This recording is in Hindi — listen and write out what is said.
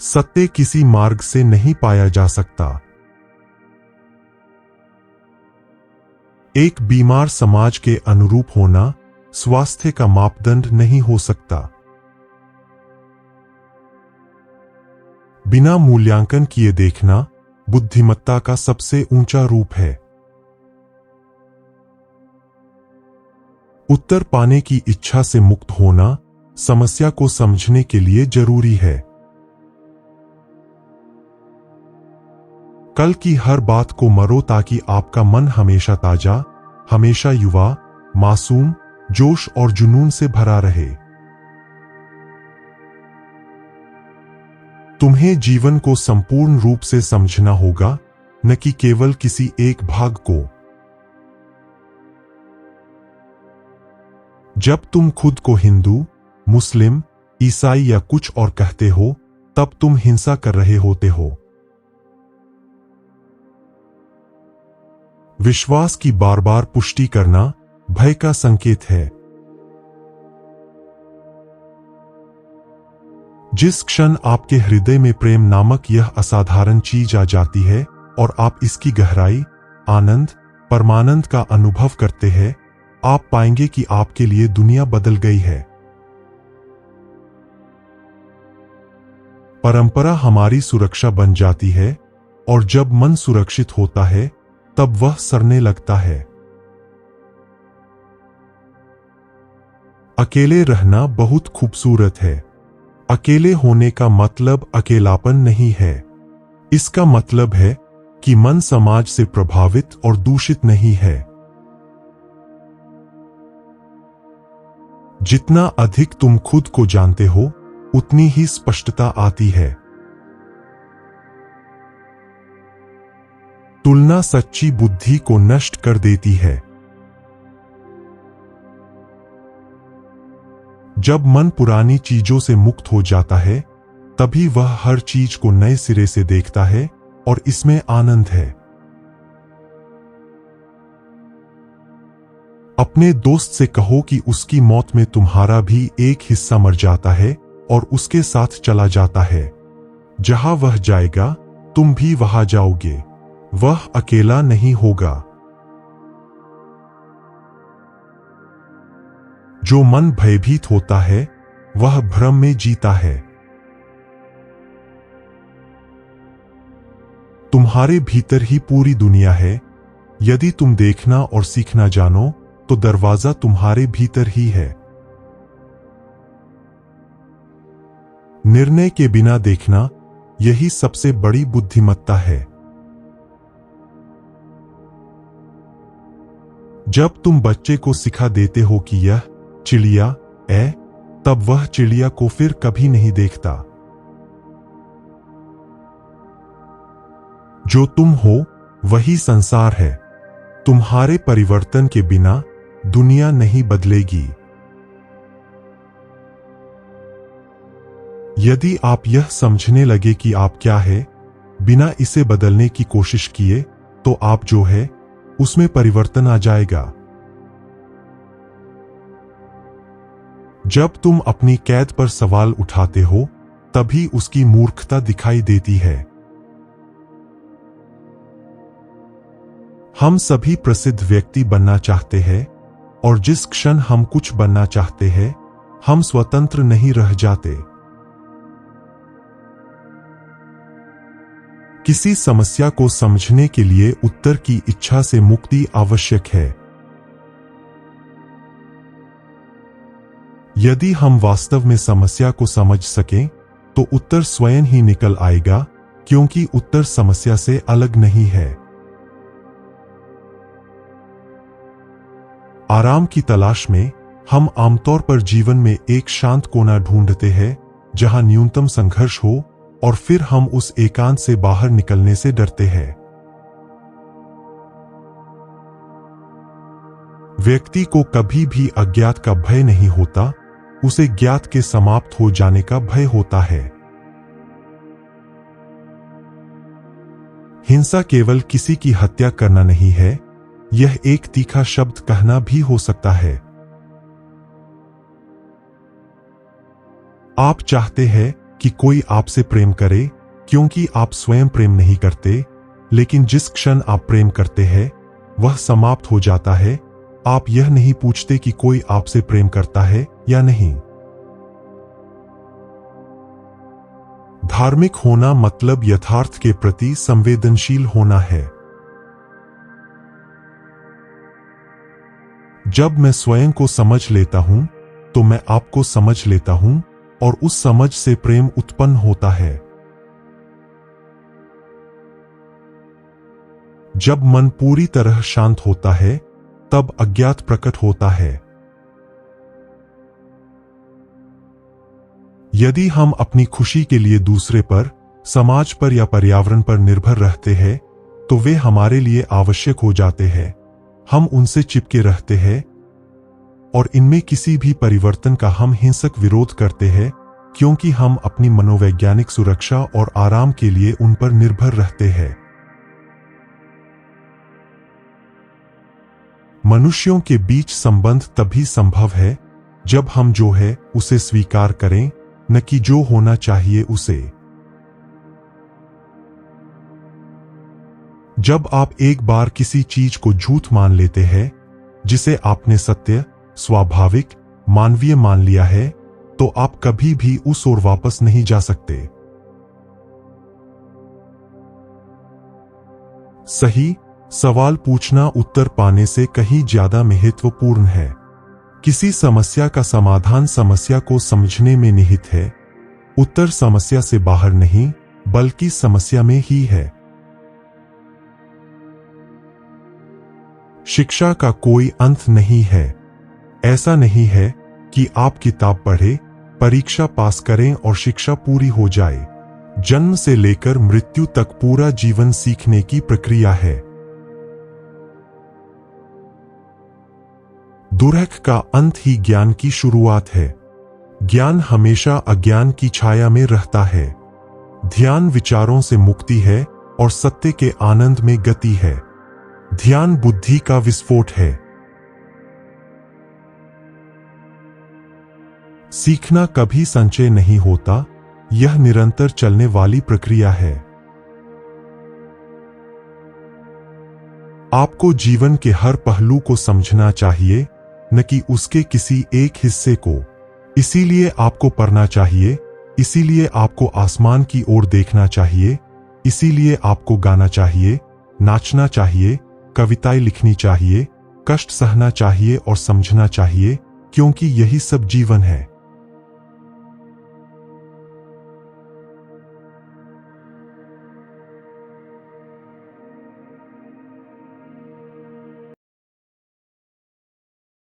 सत्य किसी मार्ग से नहीं पाया जा सकता। एक बीमार समाज के अनुरूप होना स्वास्थ्य का मापदंड नहीं हो सकता। बिना मूल्यांकन किए देखना बुद्धिमत्ता का सबसे ऊंचा रूप है। उत्तर पाने की इच्छा से मुक्त होना समस्या को समझने के लिए जरूरी है। कल की हर बात को मरो ताकि आपका मन हमेशा ताजा, हमेशा युवा, मासूम, जोश और जुनून से भरा रहे। तुम्हें जीवन को संपूर्ण रूप से समझना होगा, न कि केवल किसी एक भाग को। जब तुम खुद को हिंदू, मुस्लिम, ईसाई या कुछ और कहते हो, तब तुम हिंसा कर रहे होते हो। विश्वास की बार बार पुष्टि करना भय का संकेत है। जिस क्षण आपके हृदय में प्रेम नामक यह असाधारण चीज आ जाती है और आप इसकी गहराई, आनंद, परमानंद का अनुभव करते हैं, आप पाएंगे कि आपके लिए दुनिया बदल गई है। परंपरा हमारी सुरक्षा बन जाती है और जब मन सुरक्षित होता है तब वह सड़ने लगता है। अकेले रहना बहुत खूबसूरत है। अकेले होने का मतलब अकेलापन नहीं है। इसका मतलब है कि मन समाज से प्रभावित और दूषित नहीं है। जितना अधिक तुम खुद को जानते हो, उतनी ही स्पष्टता आती है। तुलना सच्ची बुद्धि को नष्ट कर देती है। जब मन पुरानी चीजों से मुक्त हो जाता है, तभी वह हर चीज को नए सिरे से देखता है और इसमें आनंद है। अपने दोस्त से कहो कि उसकी मौत में तुम्हारा भी एक हिस्सा मर जाता है और उसके साथ चला जाता है। जहां वह जाएगा, तुम भी वहां जाओगे। वह अकेला नहीं होगा। जो मन भयभीत होता है, वह भ्रम में जीता है। तुम्हारे भीतर ही पूरी दुनिया है। यदि तुम देखना और सीखना जानो, तो दरवाजा तुम्हारे भीतर ही है। निर्णय के बिना देखना, यही सबसे बड़ी बुद्धिमत्ता है। जब तुम बच्चे को सिखा देते हो कि यह चिड़िया है, तब वह चिड़िया को फिर कभी नहीं देखता। जो तुम हो, वही संसार है। तुम्हारे परिवर्तन के बिना दुनिया नहीं बदलेगी। यदि आप यह समझने लगे कि आप क्या है, बिना इसे बदलने की कोशिश किए, तो आप जो है, उसमें परिवर्तन आ जाएगा। जब तुम अपनी कैद पर सवाल उठाते हो, तभी उसकी मूर्खता दिखाई देती है। हम सभी प्रसिद्ध व्यक्ति बनना चाहते हैं, और जिस क्षण हम कुछ बनना चाहते हैं, हम स्वतंत्र नहीं रह जाते। किसी समस्या को समझने के लिए उत्तर की इच्छा से मुक्ति आवश्यक है। यदि हम वास्तव में समस्या को समझ सकें, तो उत्तर स्वयं ही निकल आएगा, क्योंकि उत्तर समस्या से अलग नहीं है। आराम की तलाश में हम आमतौर पर जीवन में एक शांत कोना ढूंढते हैं, जहां न्यूनतम संघर्ष हो, और फिर हम उस एकांत से बाहर निकलने से डरते हैं। व्यक्ति को कभी भी अज्ञात का भय नहीं होता, उसे ज्ञात के समाप्त हो जाने का भय होता है। हिंसा केवल किसी की हत्या करना नहीं है, यह एक तीखा शब्द कहना भी हो सकता है। आप चाहते हैं कि कोई आपसे प्रेम करे, क्योंकि आप स्वयं प्रेम नहीं करते, लेकिन जिस क्षण आप प्रेम करते हैं वह समाप्त हो जाता है। आप यह नहीं पूछते कि कोई आपसे प्रेम करता है या नहीं। धार्मिक होना मतलब यथार्थ के प्रति संवेदनशील होना है। जब मैं स्वयं को समझ लेता हूं तो मैं आपको समझ लेता हूं और उस समझ से प्रेम उत्पन्न होता है। जब मन पूरी तरह शांत होता है तब अज्ञात प्रकट होता है। यदि हम अपनी खुशी के लिए दूसरे पर, समाज पर या पर्यावरण पर निर्भर रहते हैं तो वे हमारे लिए आवश्यक हो जाते हैं। हम उनसे चिपके रहते हैं और इनमें किसी भी परिवर्तन का हम हिंसक विरोध करते हैं, क्योंकि हम अपनी मनोवैज्ञानिक सुरक्षा और आराम के लिए उन पर निर्भर रहते हैं। मनुष्यों के बीच संबंध तभी संभव है जब हम जो है उसे स्वीकार करें, न कि जो होना चाहिए उसे। जब आप एक बार किसी चीज को झूठ मान लेते हैं जिसे आपने सत्य, स्वाभाविक, मानवीय मान लिया है, तो आप कभी भी उस ओर वापस नहीं जा सकते। सही सवाल पूछना उत्तर पाने से कहीं ज्यादा महत्वपूर्ण है। किसी समस्या का समाधान समस्या को समझने में निहित है। उत्तर समस्या से बाहर नहीं, बल्कि समस्या में ही है। शिक्षा का कोई अंत नहीं है। ऐसा नहीं है कि आप किताब पढ़ें, परीक्षा पास करें और शिक्षा पूरी हो जाए। जन्म से लेकर मृत्यु तक पूरा जीवन सीखने की प्रक्रिया है। दुर्लभ का अंत ही ज्ञान की शुरुआत है। ज्ञान हमेशा अज्ञान की छाया में रहता है। ध्यान विचारों से मुक्ति है और सत्य के आनंद में गति है। ध्यान बुद्धि का विस्फोट है। सीखना कभी संचय नहीं होता, यह निरंतर चलने वाली प्रक्रिया है। आपको जीवन के हर पहलू को समझना चाहिए, न कि उसके किसी एक हिस्से को। इसीलिए आपको पढ़ना चाहिए, इसीलिए आपको आसमान की ओर देखना चाहिए, इसीलिए आपको गाना चाहिए, नाचना चाहिए, कविताएं लिखनी चाहिए, कष्ट सहना चाहिए और समझना चाहिए, क्योंकि यही सब जीवन है।